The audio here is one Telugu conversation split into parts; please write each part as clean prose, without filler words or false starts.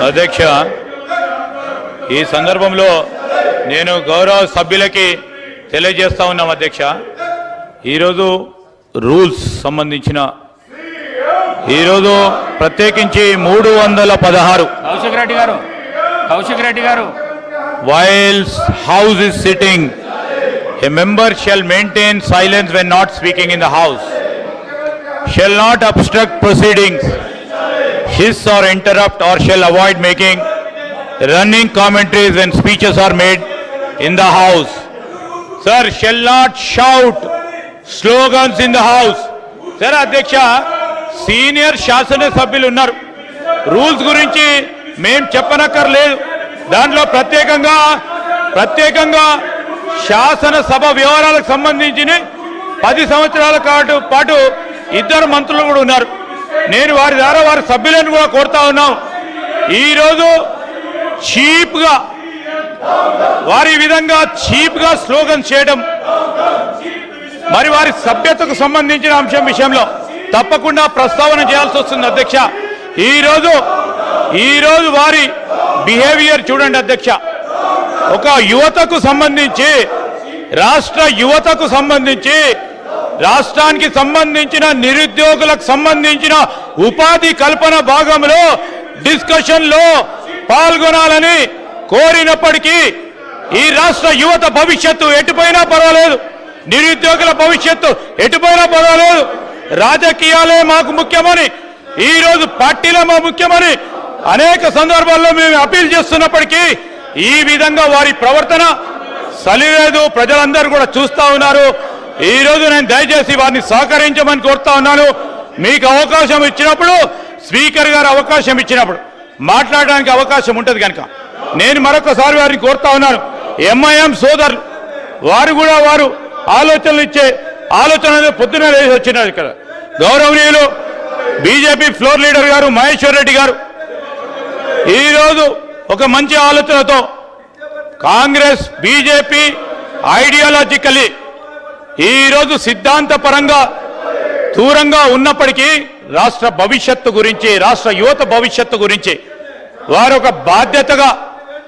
అధ్యక్ష ఈ సందర్భంలో నేను గౌరవ సభ్యులకి తెలియజేస్తా ఉన్నాం అధ్యక్ష ఈరోజు రూల్స్ సంబంధించిన ఈరోజు ప్రత్యేకించి 316 కౌశిక్ రెడ్డి గారు whilst house is sitting a member shall maintain silence when not speaking in the house shall not obstruct proceedings hiss or interrupt or shall avoid making running commentaries when speeches are made in the house sir shall not shout slogans in the house sir adhyaksha senior శాసన సభ్యులు ఉన్నారు రూల్స్ గురించి మేము చెప్పనక్కర్లేదు దాంట్లో ప్రత్యేకంగా శాసన సభ వ్యవహారాలకు సంబంధించిన 10 సంవత్సరాల పాటు ఇద్దరు మంత్రులు కూడా ఉన్నారు నేను వారి ద్వారా వారి సభ్యులను కూడా కోరుతా ఉన్నాం ఈరోజు చీప్గా వారి విధంగా చీప్గా స్లోగన్ చేయడం మరి వారి సభ్యతకు సంబంధించిన అంశం విషయంలో తప్పకుండా ప్రస్తావన చేయాల్సి వస్తుంది అధ్యక్ష ఈరోజు వారి బిహేవియర్ చూడండి అధ్యక్ష ఒక యువతకు సంబంధించి రాష్ట్ర యువతకు సంబంధించి రాష్ట్రానికి సంబంధించిన నిరుద్యోగులకు సంబంధించిన ఉపాధి కల్పన భాగంలో డిస్కషన్లో పాల్గొనాలని కోరినప్పటికీ ఈ రాష్ట్ర యువత భవిష్యత్తు ఎటుపోయినా పర్వాలేదు నిరుద్యోగుల భవిష్యత్తు ఎటుపోయినా పర్వాలేదు రాజకీయాలే మాకు ముఖ్యమని ఈరోజు పార్టీలే మా ముఖ్యమని అనేక సందర్భాల్లో మేము అపీల్ చేస్తున్నప్పటికీ ఈ విధంగా వారి ప్రవర్తన సలిలేదు ప్రజలందరూ కూడా చూస్తా ఉన్నారు ఈరోజు నేను దయచేసి వారిని సహకరించమని కోరుతా ఉన్నాను మీకు అవకాశం ఇచ్చినప్పుడు స్పీకర్ గారు అవకాశం ఇచ్చినప్పుడు మాట్లాడడానికి అవకాశం ఉంటుంది కనుక నేను మరొకసారి వారిని కోరుతా ఉన్నాను ఎంఐఎం సోదరులు వారు ఆలోచనలు ఇచ్చే ఆలోచన పొద్దున లేచి వచ్చినారు ఇక్కడ గౌరవనీయులు బీజేపీ ఫ్లోర్ లీడర్ గారు మహేశ్వర్ రెడ్డి గారు ఈరోజు ఒక మంచి ఆలోచనతో కాంగ్రెస్ బీజేపీ ఐడియాలజికలీ ఈరోజు సిద్ధాంతపరంగా దూరంగా ఉన్నప్పటికీ రాష్ట్ర భవిష్యత్తు గురించి రాష్ట్ర యువత భవిష్యత్తు గురించి వారు ఒక బాధ్యతగా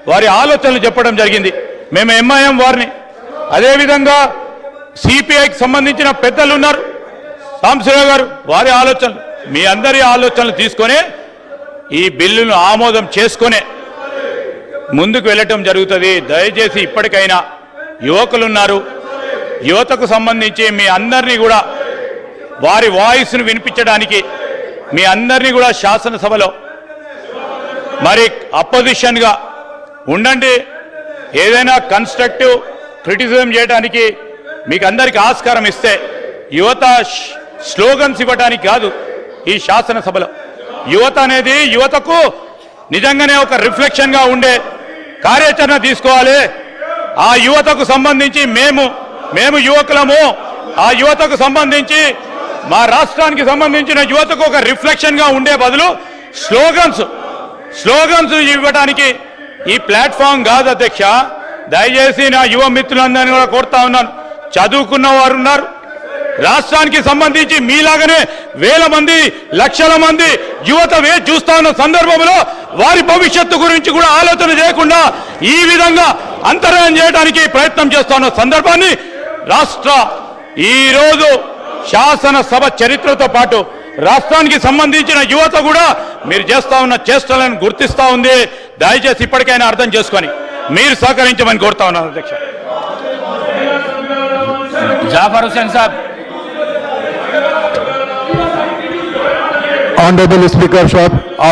వారి ఆలోచనలు చెప్పడం జరిగింది మేము ఎంఐఎం వారిని అదేవిధంగా సిపిఐకి సంబంధించిన పెద్దలు ఉన్నారు సాంబశివరావు గారు వారి ఆలోచనలు మీ అందరి ఆలోచనలు తీసుకొని ఈ బిల్లును ఆమోదం చేసుకునే ముందుకు వెళ్ళటం జరుగుతుంది దయచేసి ఇప్పటికైనా యువకులు ఉన్నారు యువతకు సంబంధించి మీ అందరినీ కూడా వారి వాయిస్ను వినిపించడానికి మీ అందరినీ కూడా శాసనసభలో మరి అపోజిషన్గా ఉండండి ఏదైనా కన్స్ట్రక్టివ్ క్రిటిసిజం చేయడానికి మీకు అందరికీ ఆస్కారం ఇస్తే యువత స్లోగన్స్ ఇవ్వడానికి కాదు ఈ శాసనసభలో యువత అనేది యువతకు నిజంగానే ఒక రిఫ్లెక్షన్గా ఉండే కార్యాచరణ తీసుకోవాలి ఆ యువతకు సంబంధించి మేము యువకులము ఆ యువతకు సంబంధించి మా రాష్ట్రానికి సంబంధించిన యువతకు ఒక రిఫ్లెక్షన్గా ఉండే బదులు స్లోగన్స్ ఇవ్వడానికి ఈ ప్లాట్ఫామ్ కాదు అధ్యక్ష దయచేసి నా యువ మిత్రులందరినీ కూడా కోరుతా ఉన్నాను చదువుకున్న వారు ఉన్నారు రాష్ట్రానికి సంబంధించి మీలాగానే వేల మంది లక్షల మంది యువత చూస్తా ఉన్న సందర్భంలో వారి భవిష్యత్తు గురించి కూడా ఆలోచన చేయకుండా ఈ విధంగా అంతరాయం చేయడానికి ప్రయత్నం చేస్తున్న సందర్భాన్ని ఈరోజు శాసనసభ చరిత్రతో పాటు రాష్ట్రానికి సంబంధించిన యువత కూడా మీరు చేస్తా ఉన్న చేష్టలను గుర్తిస్తా ఉంది దయచేసి ఇప్పటికైనా అర్థం చేసుకొని మీరు సహకరించమని కోరుతా ఉన్నాను అధ్యక్ష జాఫర్ హుస్సేన్ సాబ్ Honorable Speaker Shop,